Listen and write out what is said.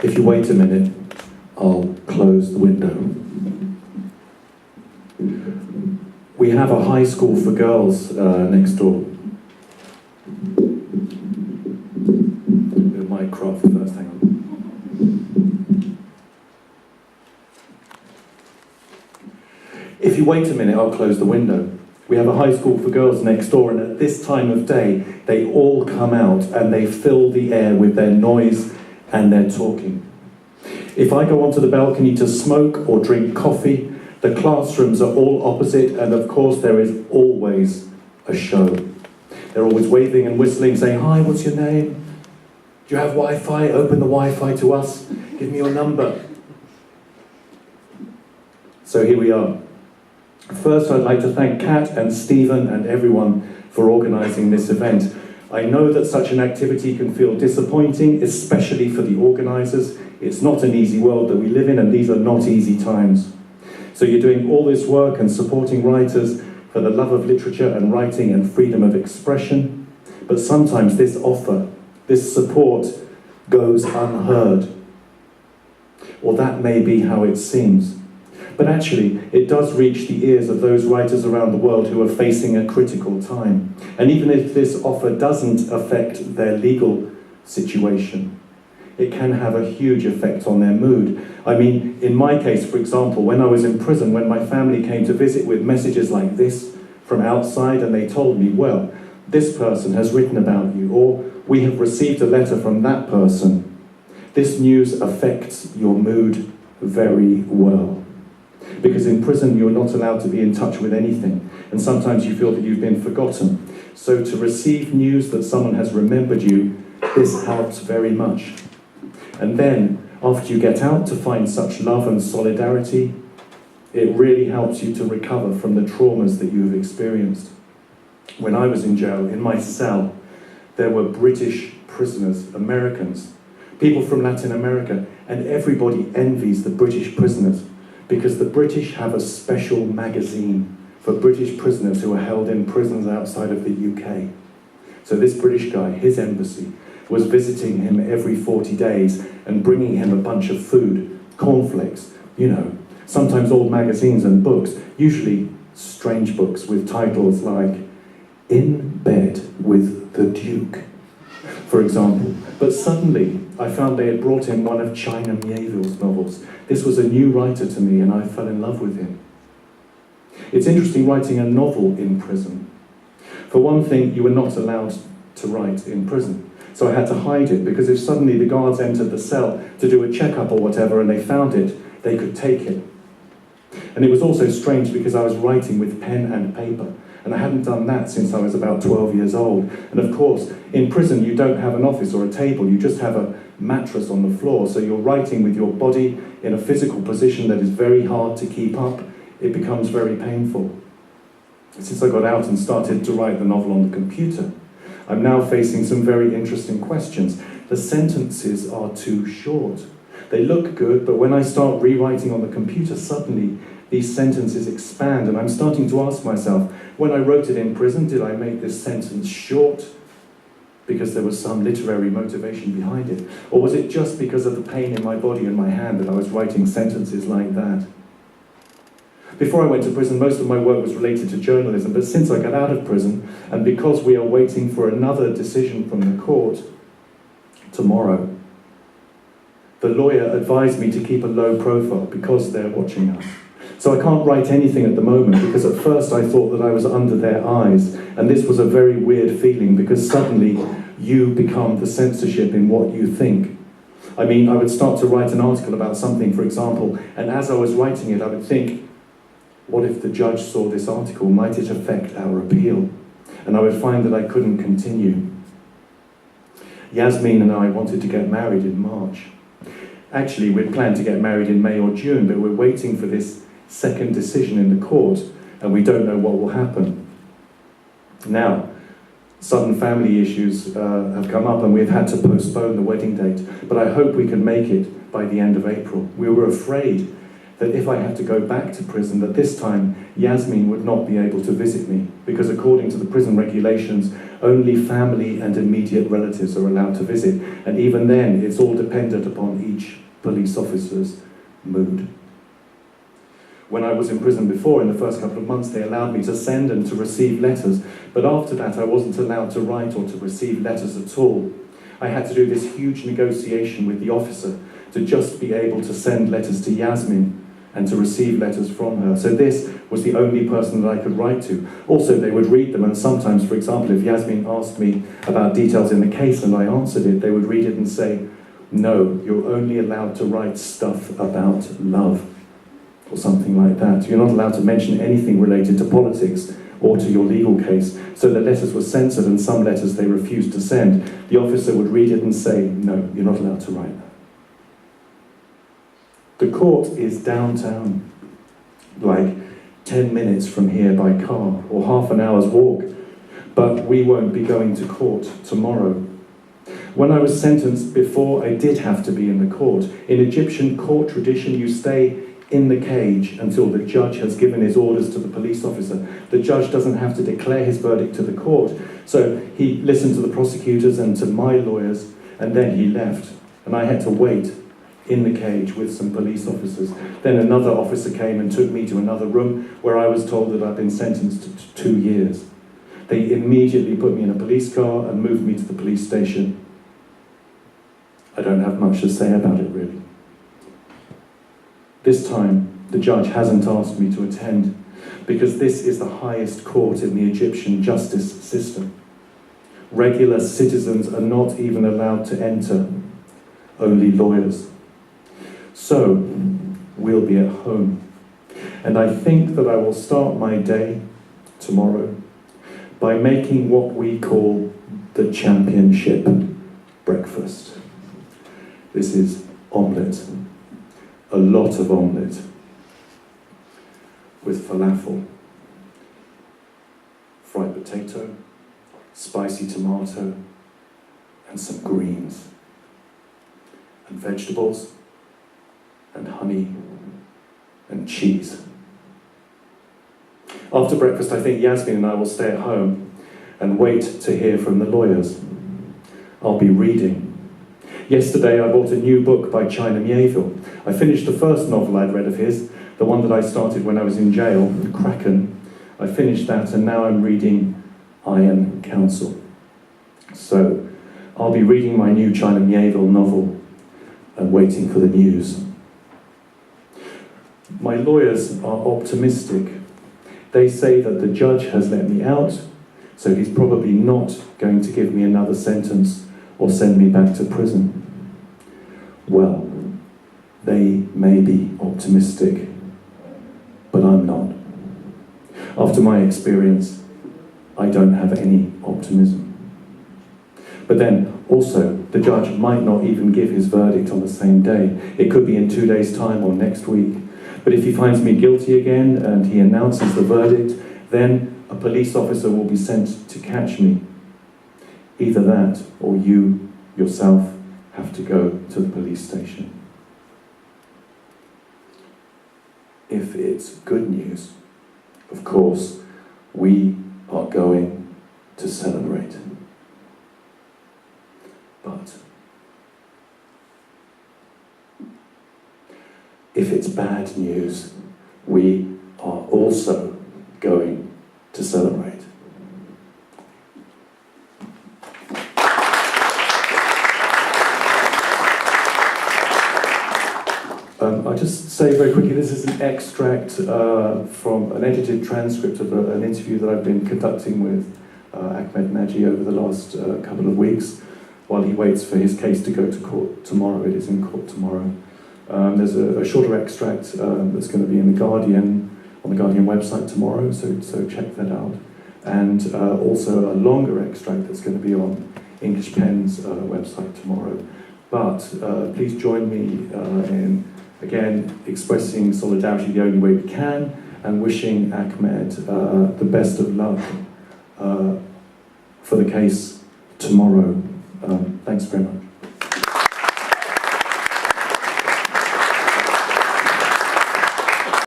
If you wait a minute, I'll close the window. We have a high school for girls next door. The mic crop first, hang on. If you wait a minute, I'll close the window. We have a high school for girls next door, and at this time of day, they all come out and they fill the air with their noise and their talking. If I go onto the balcony to smoke or drink coffee, the classrooms are all opposite, and of course there is always a show. They're always waving and whistling, saying, "Hi, what's your name? Do you have Wi-Fi? Open the Wi-Fi to us. Give me your number." So here we are. First, I'd like to thank Kat and Stephen and everyone for organising this event. I know that such an activity can feel disappointing, especially for the organisers. It's not an easy world that we live in, and these are not easy times. So you're doing all this work and supporting writers for the love of literature and writing and freedom of expression. But sometimes this offer, this support, goes unheard. Or that may be how it seems. But actually, it does reach the ears of those writers around the world who are facing a critical time. And even if this offer doesn't affect their legal situation, it can have a huge effect on their mood. I mean, in my case, for example, when I was in prison, when my family came to visit with messages like this from outside, and they told me, "Well, this person has written about you," or "We have received a letter from that person," this news affects your mood very well. Because in prison, you're not allowed to be in touch with anything, and sometimes you feel that you've been forgotten. So to receive news that someone has remembered you, this helps very much. And then, after you get out to find such love and solidarity, it really helps you to recover from the traumas that you've experienced. When I was in jail, in my cell, there were British prisoners, Americans, people from Latin America, and everybody envies the British prisoners, because the British have a special magazine for British prisoners who are held in prisons outside of the UK. So this British guy, his embassy, was visiting him every 40 days and bringing him a bunch of food, cornflakes, sometimes old magazines and books, usually strange books with titles like "In Bed with the Duke," for example. But suddenly, I found they had brought in one of China Miéville's novels. This was a new writer to me, and I fell in love with him. It's interesting writing a novel in prison. For one thing, you were not allowed to write in prison. So I had to hide it, because if suddenly the guards entered the cell to do a checkup or whatever and they found it, they could take it. And it was also strange because I was writing with pen and paper, and I hadn't done that since I was about 12 years old. And of course, in prison you don't have an office or a table, you just have a mattress on the floor, so you're writing with your body in a physical position that is very hard to keep up. It becomes very painful. Since I got out and started to write the novel on the computer, I'm now facing some very interesting questions. The sentences are too short. They look good, but when I start rewriting on the computer, suddenly these sentences expand, and I'm starting to ask myself, when I wrote it in prison, did I make this sentence short because there was some literary motivation behind it? Or was it just because of the pain in my body and my hand that I was writing sentences like that? Before I went to prison, most of my work was related to journalism, but since I got out of prison, and because we are waiting for another decision from the court tomorrow, the lawyer advised me to keep a low profile because they're watching us. So I can't write anything at the moment, because at first I thought that I was under their eyes, and this was a very weird feeling, because suddenly you become the censorship in what you think. I mean, I would start to write an article about something, for example, and as I was writing it, I would think, what if the judge saw this article? Might it affect our appeal? And I would find that I couldn't continue. Yasmin and I wanted to get married in March. Actually, we'd planned to get married in May or June, but we're waiting for this second decision in the court, and we don't know what will happen. Now, sudden family issues have come up, and we've had to postpone the wedding date, but I hope we can make it by the end of April. We were afraid that if I had to go back to prison, that this time Yasmin would not be able to visit me, because according to the prison regulations, Only family and immediate relatives are allowed to visit, and even then, it's all dependent upon each police officer's mood. When I was in prison before, in the first couple of months, they allowed me to send and to receive letters, but after that I wasn't allowed to write or to receive letters at all. I had to do this huge negotiation with the officer to just be able to send letters to Yasmin and to receive letters from her. So this was the only person that I could write to. Also, they would read them, and sometimes, for example, if Yasmin asked me about details in the case and I answered it, they would read it and say, "No, you're only allowed to write stuff about love," or something like that. You're not allowed to mention anything related to politics or to your legal case. So the letters were censored, and some letters they refused to send. The officer would read it and say, "No, you're not allowed to write that." The court is downtown, like 10 minutes from here by car, or half an hour's walk, but we won't be going to court tomorrow. When I was sentenced before, I did have to be in the court. In Egyptian court tradition, you stay in the cage until the judge has given his orders to the police officer. The judge doesn't have to declare his verdict to the court, so he listened to the prosecutors and to my lawyers, and then he left, and I had to wait in the cage with some police officers. Then another officer came and took me to another room where I was told that I'd been sentenced to 2 years. They immediately put me in a police car and moved me to the police station. I don't have much to say about it, really. This time, the judge hasn't asked me to attend, because this is the highest court in the Egyptian justice system. Regular citizens are not even allowed to enter, only lawyers. So, we'll be at home. And I think that I will start my day tomorrow by making what we call the championship breakfast. This is omelette, a lot of omelette, with falafel, fried potato, spicy tomato, and some greens, and vegetables, and honey, and cheese. After breakfast, I think Yasmin and I will stay at home and wait to hear from the lawyers. I'll be reading. Yesterday, I bought a new book by China Mieville. I finished the first novel I'd read of his, the one that I started when I was in jail, Kraken. I finished that, and now I'm reading Iron Council. So, I'll be reading my new China Mieville novel and waiting for the news. My lawyers are optimistic. They say that the judge has let me out, so he's probably not going to give me another sentence or send me back to prison. Well, they may be optimistic, but I'm not. After my experience, I don't have any optimism. But then, also, the judge might not even give his verdict on the same day. It could be in 2 days' time or next week. But if he finds me guilty again and he announces the verdict, then a police officer will be sent to catch me. Either that, or you yourself have to go to the police station. If it's good news, of course, we are going to celebrate. But if it's bad news, we are also going to celebrate. I'll just say very quickly, this is an extract from an edited transcript of an interview that I've been conducting with Ahmed Naji over the last couple of weeks while he waits for his case to go to court tomorrow. It is in court tomorrow. There's a shorter extract that's going to be in The Guardian, on the Guardian website tomorrow, so check that out. And also a longer extract that's going to be on English Pen's website tomorrow. But please join me in, again, expressing solidarity the only way we can, and wishing Ahmed the best of luck for the case tomorrow. Thanks very much.